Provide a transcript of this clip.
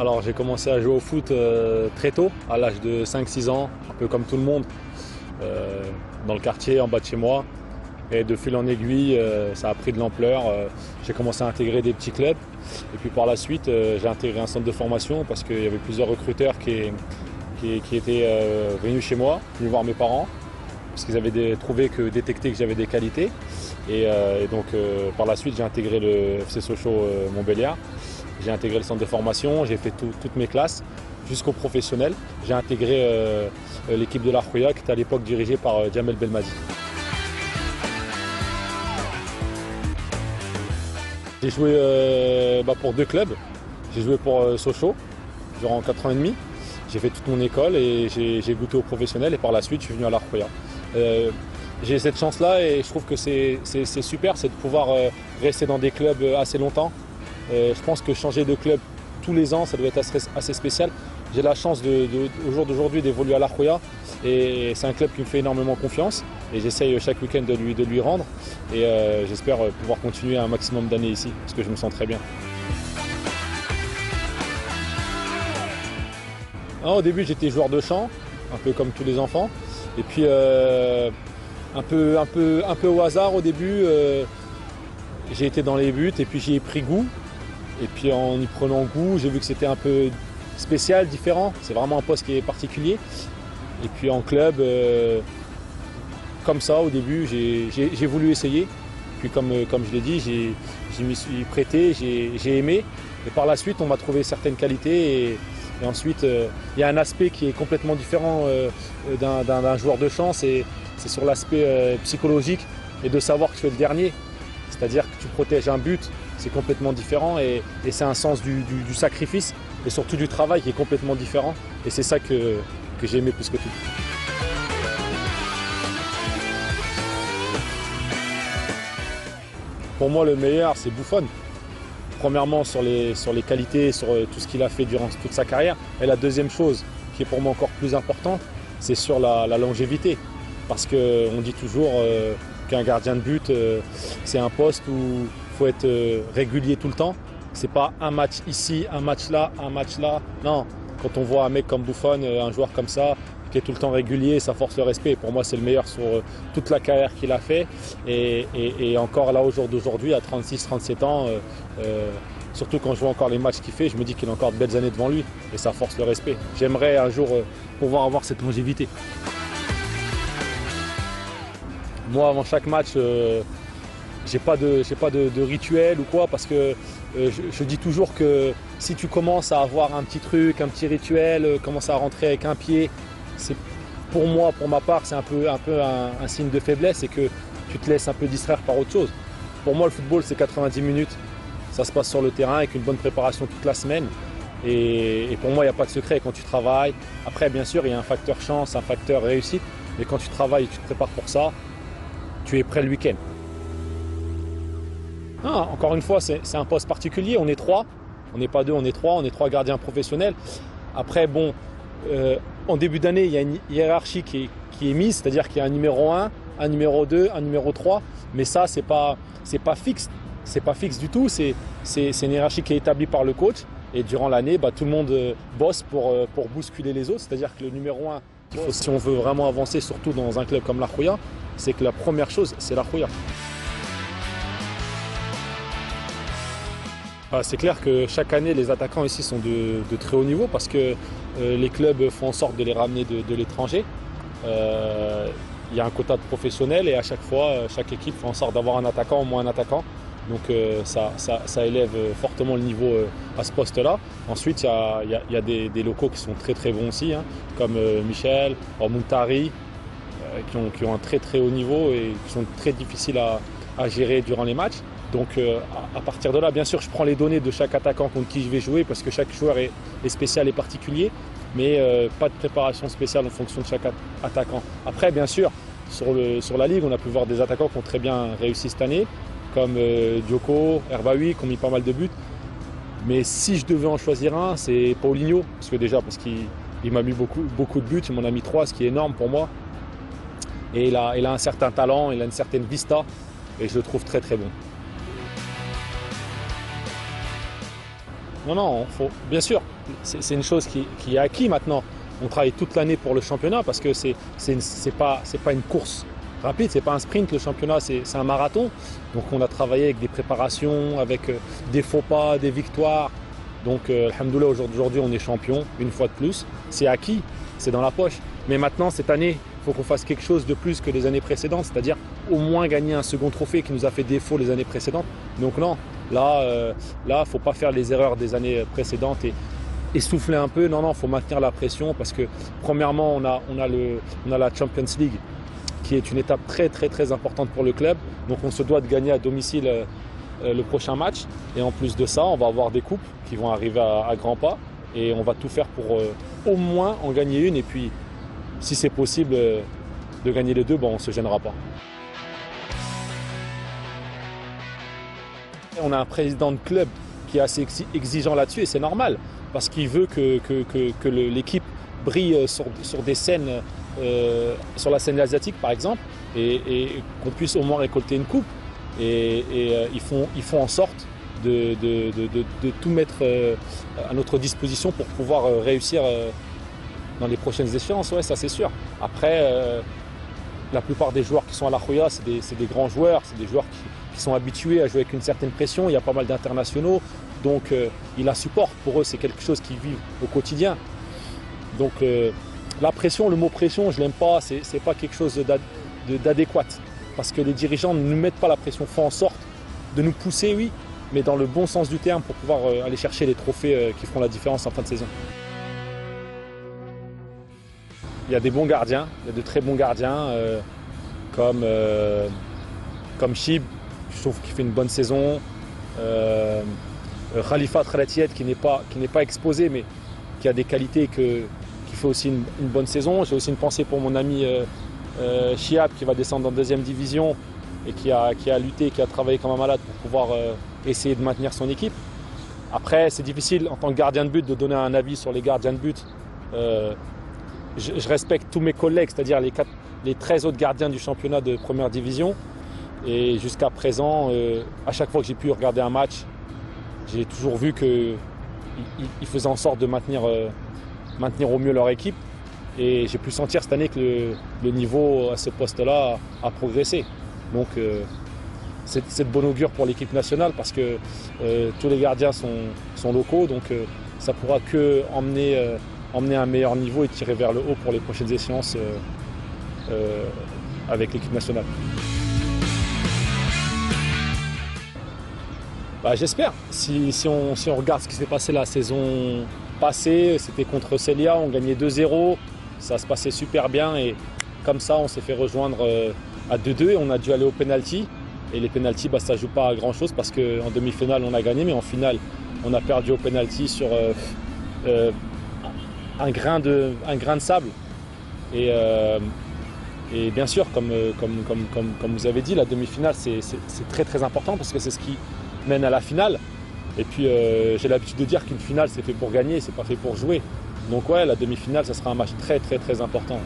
Alors j'ai commencé à jouer au foot très tôt, à l'âge de 5-6 ans, un peu comme tout le monde, dans le quartier, en bas de chez moi. Et de fil en aiguille, ça a pris de l'ampleur. J'ai commencé à intégrer des petits clubs. Et puis par la suite, j'ai intégré un centre de formation parce qu'il y avait plusieurs recruteurs qui étaient venus chez moi, venus voir mes parents, parce qu'ils avaient détecté que j'avais des qualités. Et donc par la suite, j'ai intégré le FC Sochaux Montbéliard. J'ai intégré le centre de formation, j'ai fait toutes mes classes jusqu'au professionnel. J'ai intégré l'équipe de l'Arkhouya qui était à l'époque dirigée par Djamel Belmadi. J'ai joué pour deux clubs. J'ai joué pour Sochaux durant 4 ans et demi. J'ai fait toute mon école et j'ai goûté au professionnel et par la suite je suis venu à l'Arkhouya. J'ai cette chance-là et je trouve que c'est super, c'est de pouvoir rester dans des clubs assez longtemps. Je pense que changer de club tous les ans, ça doit être assez spécial. J'ai la chance au jour d'aujourd'hui d'évoluer à l'Arkhouya et c'est un club qui me fait énormément confiance et j'essaye chaque week-end de lui rendre et j'espère pouvoir continuer un maximum d'années ici parce que je me sens très bien. Au début j'étais joueur de chant, un peu comme tous les enfants et puis un peu au hasard au début, j'ai été dans les buts et puis j'y ai pris goût. Et puis en y prenant goût, j'ai vu que c'était un peu spécial, différent. C'est vraiment un poste qui est particulier. Et puis en club, comme ça au début, j'ai voulu essayer. Puis comme je l'ai dit, j'y me suis prêté, j'ai aimé. Et par la suite, on m'a trouvé certaines qualités. Et ensuite, il y a un aspect qui est complètement différent d'un joueur de chant. C'est sur l'aspect psychologique et de savoir que tu es le dernier. C'est-à-dire que tu protèges un but, c'est complètement différent et c'est un sens du sacrifice et surtout du travail qui est complètement différent. Et c'est ça que j'ai aimé plus que tout. Pour moi, le meilleur, c'est Buffon. Premièrement, sur les qualités, sur tout ce qu'il a fait durant toute sa carrière. Et la deuxième chose, qui est pour moi encore plus importante, c'est sur la longévité. Parce qu'on dit toujours qu'un gardien de but, c'est un poste où il faut être régulier tout le temps. C'est pas un match ici, un match là, un match là. Non, quand on voit un mec comme Buffon, un joueur comme ça, qui est tout le temps régulier, ça force le respect. Pour moi, c'est le meilleur sur toute la carrière qu'il a fait. Et encore là, au jour d'aujourd'hui, à 36-37 ans, surtout quand je vois encore les matchs qu'il fait, je me dis qu'il a encore de belles années devant lui. Et ça force le respect. J'aimerais un jour pouvoir avoir cette longévité. Moi, avant chaque match, j'ai pas de rituel ou quoi, parce que je dis toujours que si tu commences à avoir un petit truc, un petit rituel, commencer à rentrer avec un pied, c'est pour moi, pour ma part, c'est un peu un signe de faiblesse et que tu te laisses un peu distraire par autre chose. Pour moi, le football, c'est 90 minutes. Ça se passe sur le terrain avec une bonne préparation toute la semaine. Et pour moi, il n'y a pas de secret quand tu travailles. Après, bien sûr, il y a un facteur chance, un facteur réussite. Mais quand tu travailles et tu te prépares pour ça, tu es prêt le week-end. Encore une fois, c'est un poste particulier. On est 3. On n'est pas 2, on est 3. On est 3 gardiens professionnels. Après, bon, en début d'année, il y a une hiérarchie qui est mise. C'est-à-dire qu'il y a un numéro 1, un numéro 2, un numéro 3. Mais ça, c'est pas fixe. C'est pas fixe du tout. C'est une hiérarchie qui est établie par le coach. Et durant l'année, tout le monde bosse pour bousculer les autres. C'est-à-dire que le numéro 1, si on veut vraiment avancer, surtout dans un club comme l'Arkhouya, c'est que la première chose, c'est l'Arkhouya. C'est clair que chaque année, les attaquants ici sont de très haut niveau parce que les clubs font en sorte de les ramener de l'étranger. Il y a un quota de professionnels et à chaque fois, chaque équipe fait en sorte d'avoir un attaquant, au moins un attaquant. Donc ça élève fortement le niveau à ce poste-là. Ensuite, il y a des locaux qui sont très très bons aussi, comme Michel, Moutari, qui ont un très très haut niveau et qui sont très difficiles à gérer durant les matchs. Donc à partir de là, bien sûr, je prends les données de chaque attaquant contre qui je vais jouer parce que chaque joueur est spécial et particulier, mais pas de préparation spéciale en fonction de chaque attaquant. Après, bien sûr, sur la Ligue, on a pu voir des attaquants qui ont très bien réussi cette année, comme Dioko, Herbaoui, qui ont mis pas mal de buts. Mais si je devais en choisir un, c'est Paulinho, parce qu'il m'a mis beaucoup de buts, il m'en a mis 3, ce qui est énorme pour moi. Et il a un certain talent, il a une certaine vista, et je le trouve très très bon. Non, non, bien sûr, c'est une chose qui est acquis maintenant. On travaille toute l'année pour le championnat parce que c'est pas une course rapide, c'est pas un sprint, le championnat c'est un marathon. Donc on a travaillé avec des préparations, avec des faux pas, des victoires. Donc alhamdoulilah, aujourd'hui on est champion, une fois de plus. C'est acquis, c'est dans la poche. Mais maintenant, cette année, il faut qu'on fasse quelque chose de plus que les années précédentes, c'est-à-dire au moins gagner un second trophée qui nous a fait défaut les années précédentes. Donc non, là, il ne faut pas faire les erreurs des années précédentes et souffler un peu. Non, non, il faut maintenir la pression parce que premièrement, on a la Champions League qui est une étape très très très importante pour le club. Donc on se doit de gagner à domicile le prochain match. Et en plus de ça, on va avoir des coupes qui vont arriver à grands pas. Et on va tout faire pour au moins en gagner une. Et puis, si c'est possible de gagner les deux, bon, on ne se gênera pas. On a un président de club qui est assez exigeant là-dessus et c'est normal parce qu'il veut que l'équipe brille sur des scènes, sur la scène asiatique par exemple, et qu'on puisse au moins récolter une coupe. Et ils font en sorte de tout mettre à notre disposition pour pouvoir réussir dans les prochaines échéances, ouais, ça c'est sûr. Après, la plupart des joueurs qui sont à la Joya, c'est des grands joueurs, c'est des joueurs qui sont habitués à jouer avec une certaine pression. Il y a pas mal d'internationaux, donc ils la supportent. Pour eux, c'est quelque chose qu'ils vivent au quotidien. Donc la pression, le mot pression, je l'aime pas, c'est pas quelque chose d'adéquat. Parce que les dirigeants ne nous mettent pas la pression, font en sorte de nous pousser, oui, mais dans le bon sens du terme pour pouvoir aller chercher les trophées qui feront la différence en fin de saison. Il y a des bons gardiens, il y a de très bons gardiens comme Chib, je trouve qu'il fait une bonne saison. Khalifa Khalatiet qui n'est pas exposé mais qui a des qualités qui fait aussi une bonne saison. J'ai aussi une pensée pour mon ami Chiab qui va descendre en deuxième division et qui a lutté, qui a travaillé comme un malade pour pouvoir essayer de maintenir son équipe. Après, c'est difficile en tant que gardien de but de donner un avis sur les gardiens de but. Je respecte tous mes collègues, c'est-à-dire les 13 autres gardiens du championnat de première division. Et jusqu'à présent, à chaque fois que j'ai pu regarder un match, j'ai toujours vu qu'ils faisaient en sorte de maintenir au mieux leur équipe. Et j'ai pu sentir cette année que le niveau à ce poste-là a progressé. Donc c'est de bon augure pour l'équipe nationale parce que tous les gardiens sont locaux. Donc ça ne pourra que emmener un meilleur niveau et tirer vers le haut pour les prochaines échéances avec l'équipe nationale. Bah, j'espère. Si on regarde ce qui s'est passé la saison passée, c'était contre Celia, on gagnait 2-0, ça se passait super bien et comme ça on s'est fait rejoindre à 2-2 et on a dû aller au penalty. Et les penalties, bah, ça ne joue pas à grand chose parce qu'en demi-finale on a gagné, mais en finale on a perdu au penalty sur un grain de sable. Et bien sûr, comme vous avez dit, la demi-finale c'est très très important parce que c'est ce qui mène à la finale. Et puis j'ai l'habitude de dire qu'une finale c'est fait pour gagner, c'est pas fait pour jouer. Donc ouais, la demi-finale ça sera un match très très très important.